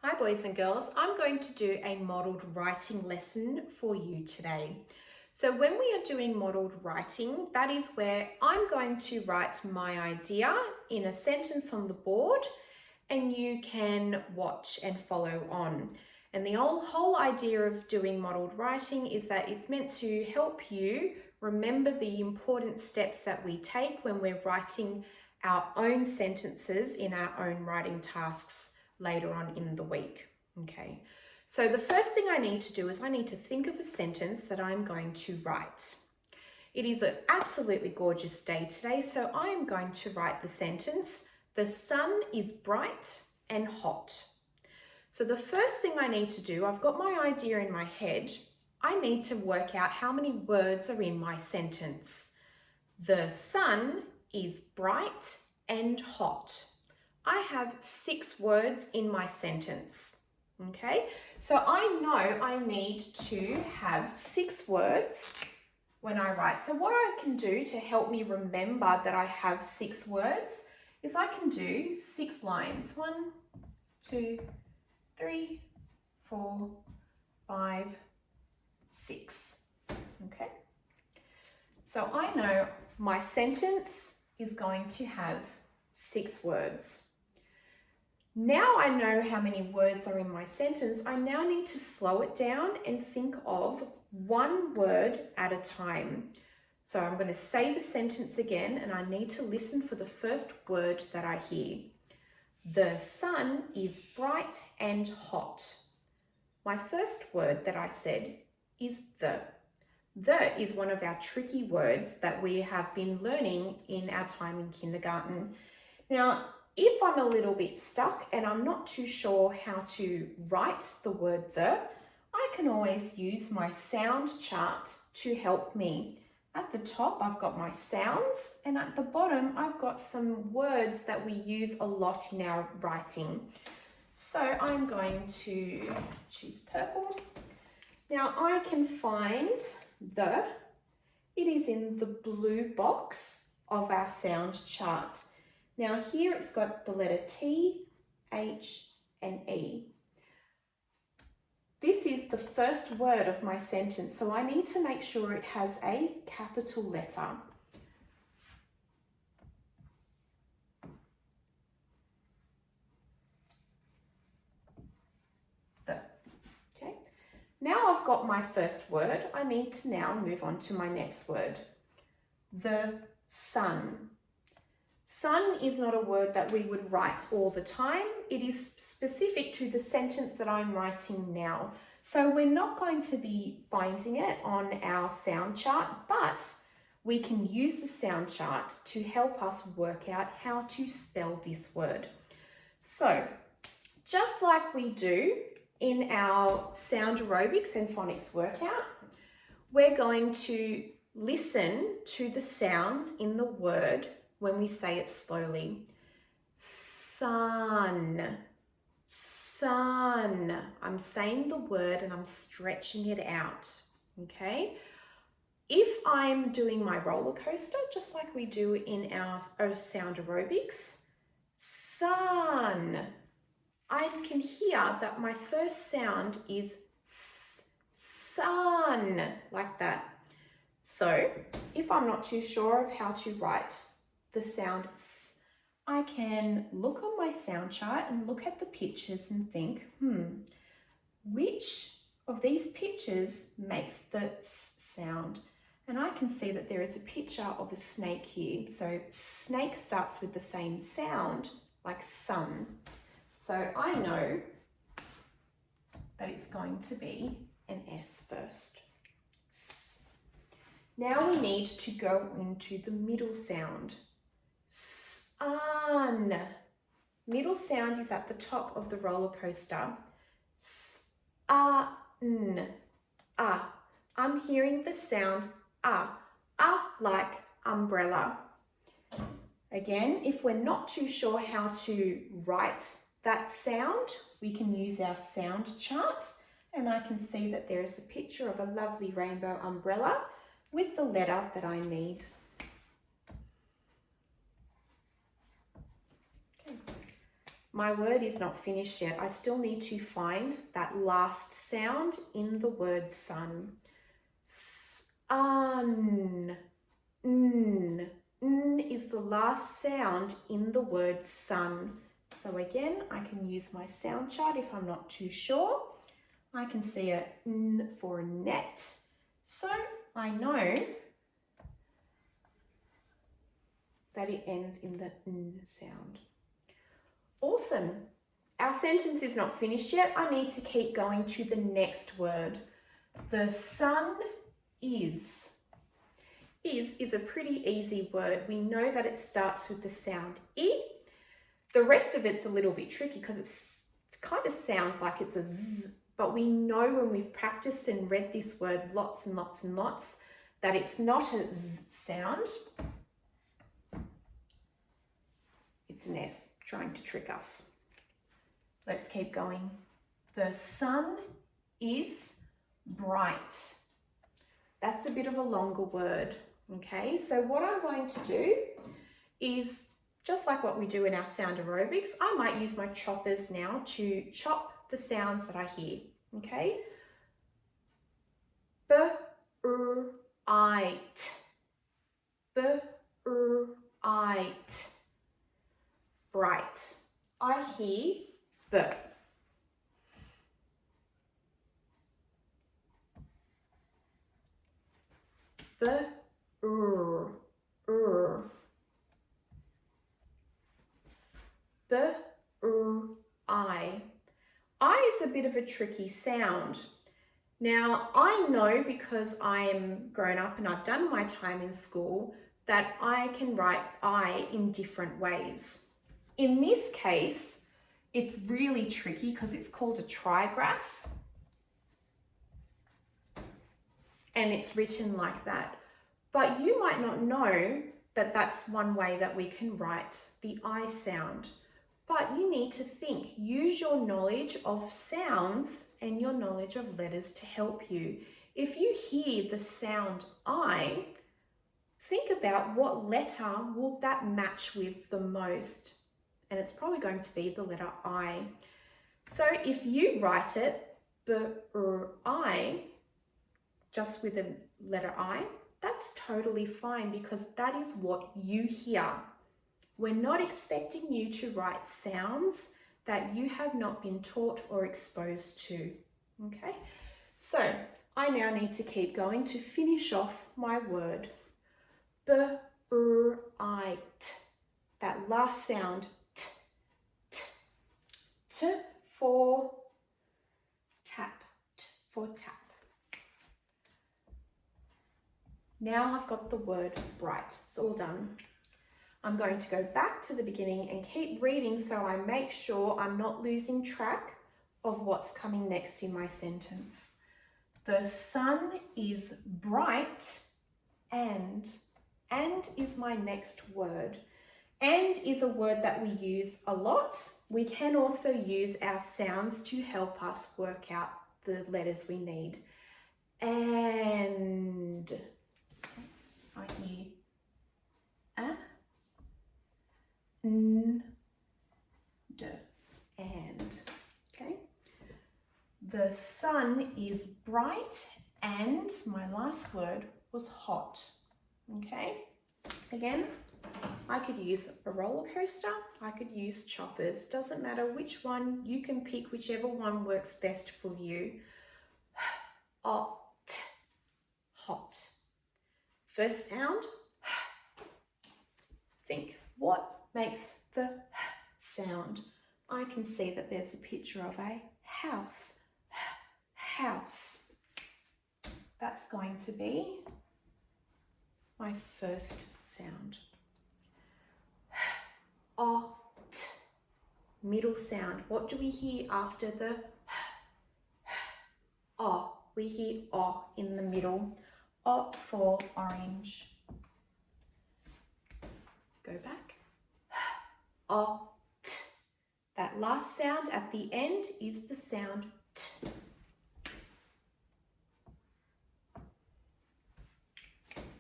Hi boys and girls, I'm going to do a modelled writing lesson for you today. So when we are doing modelled writing, that is where I'm going to write my idea in a sentence on the board and you can watch and follow on. And the whole idea of doing modelled writing is that it's meant to help you remember the important steps that we take when we're writing our own sentences in our own writing tasks later on in the week. Okay, so the first thing I need to do is I need to think of a sentence that I'm going to write. It is an absolutely gorgeous day today, so I'm going to write the sentence, the sun is bright and hot. So the first thing I need to do, I've got my idea in my head, I need to work out how many words are in my sentence. The sun is bright and hot. I have 6 words in my sentence, okay? So I know I need to have 6 words when I write. So what I can do to help me remember that I have 6 words is I can do 6 lines. 1, 2, 3, 4, 5, 6, okay? So I know my sentence is going to have 6 words. Now I know how many words are in my sentence, I now need to slow it down and think of one word at a time. So I'm going to say the sentence again and I need to listen for the first word that I hear. The sun is bright and hot. My first word that I said is the. The is one of our tricky words that we have been learning in our time in kindergarten. Now, if I'm a little bit stuck and I'm not too sure how to write the word the, I can always use my sound chart to help me. At the top, I've got my sounds, and at the bottom, I've got some words that we use a lot in our writing. So I'm going to choose purple. Now I can find the, it is in the blue box of our sound chart. Now here it's got the letter T, H, and E. This is the first word of my sentence, so I need to make sure it has a capital letter. The. Okay. Now I've got my first word, I need to now move on to my next word. The sun. Sun is not a word that we would write all the time. It is specific to the sentence that I'm writing now. So we're not going to be finding it on our sound chart, but we can use the sound chart to help us work out how to spell this word. So just like we do in our sound aerobics and phonics workout, we're going to listen to the sounds in the word when we say it slowly. Sun, sun. I'm saying the word and I'm stretching it out, okay? If I'm doing my roller coaster, just like we do in our sound aerobics, sun, I can hear that my first sound is sun, like that. So if I'm not too sure of how to write the sound S, I can look on my sound chart and look at the pictures and think, which of these pictures makes the S sound? And I can see that there is a picture of a snake here. So snake starts with the same sound, like sun. So I know that it's going to be an S first. S. Now we need to go into the middle sound. Sun. Middle sound is at the top of the roller coaster. Sun. Ah. I'm hearing the sound ah. Ah like umbrella. Again, if we're not too sure how to write that sound, we can use our sound chart, and I can see that there is a picture of a lovely rainbow umbrella with the letter that I need. Okay. my word is not finished yet. I still need to find that last sound in the word sun. Sun. N. N is the last sound in the word sun. So again, I can use my sound chart if I'm not too sure. I can see a N for a net. So I know that it ends in the N sound. Awesome. Our sentence is not finished yet. I need to keep going to the next word. The sun is. Is a pretty easy word. We know that it starts with the sound I. The rest of it's a little bit tricky because it kind of sounds like it's a Z, but we know when we've practiced and read this word lots and lots and lots that it's not a Z sound. It's an S trying to trick us. Let's keep going. The sun is bright. That's a bit of a longer word, okay? So what I'm going to do is, just like what we do in our sound aerobics, I might use my choppers now to chop the sounds that I hear, okay? B-r-i-t. B-r-i-t. Bright. I hear B. B-r. B-r-i. I is a bit of a tricky sound. Now, I know because I am grown up and I've done my time in school that I can write I in different ways. In this case, it's really tricky because it's called a trigraph. And it's written like that. But you might not know that that's one way that we can write the I sound. But you need to think. Use your knowledge of sounds and your knowledge of letters to help you. If you hear the sound I, think about what letter will that match with the most. And it's probably going to be the letter I. So if you write it B-r-I, just with a letter I, that's totally fine because that is what you hear. We're not expecting you to write sounds that you have not been taught or exposed to, okay? So I now need to keep going to finish off my word. B-r-i-t. That last sound, t, t. T for tap, t for tap. Now I've got the word bright. It's all done. I'm going to go back to the beginning and keep reading so I make sure I'm not losing track of what's coming next in my sentence. The sun is bright and is my next word. And is a word that we use a lot. We can also use our sounds to help us work out the letters we need. And I hear a, n, d, and, okay? The sun is bright and my last word was hot, okay? Again, I could use a roller coaster, I could use choppers, doesn't matter which one, you can pick whichever one works best for you. Hot, hot. First sound, think, what makes the sound? I can see that there's a picture of a house, house. That's going to be my first sound. Ot, middle sound. What do we hear after the O? We hear O in the middle. O for orange. Go back. Ot. That last sound at the end is the sound T.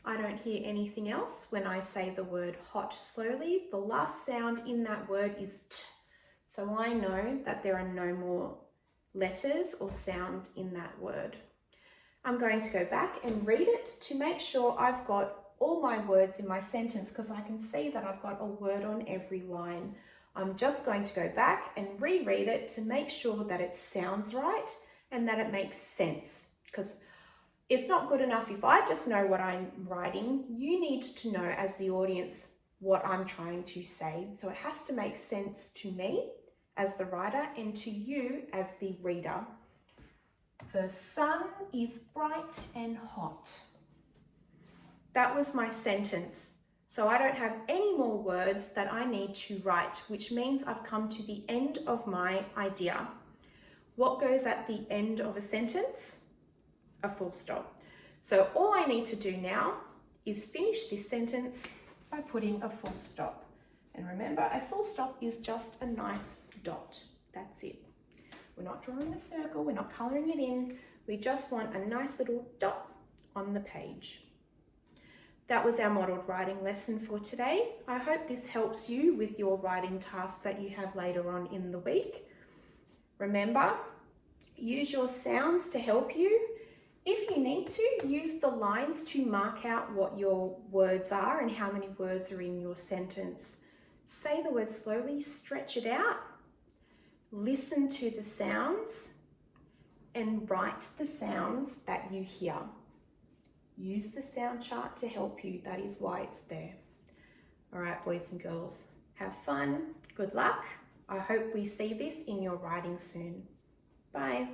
I don't hear anything else when I say the word hot slowly. The last sound in that word is T. So I know that there are no more letters or sounds in that word. I'm going to go back and read it to make sure I've got all my words in my sentence, because I can see that I've got a word on every line. I'm just going to go back and reread it to make sure that it sounds right and that it makes sense, because it's not good enough if I just know what I'm writing. You need to know, as the audience, what I'm trying to say. So it has to make sense to me as the writer and to you as the reader. The sun is bright and hot. That was my sentence. So I don't have any more words that I need to write, which means I've come to the end of my idea. What goes at the end of a sentence? A full stop. So all I need to do now is finish this sentence by putting a full stop. And remember, a full stop is just a nice dot. That's it. We're not drawing a circle, we're not colouring it in. We just want a nice little dot on the page. That was our modelled writing lesson for today. I hope this helps you with your writing tasks that you have later on in the week. Remember, use your sounds to help you. If you need to, use the lines to mark out what your words are and how many words are in your sentence. Say the word slowly, stretch it out, listen to the sounds, and write the sounds that you hear. Use the sound chart to help you. That is why it's there. All right, boys and girls, have fun. Good luck. I hope we see this in your writing soon. Bye.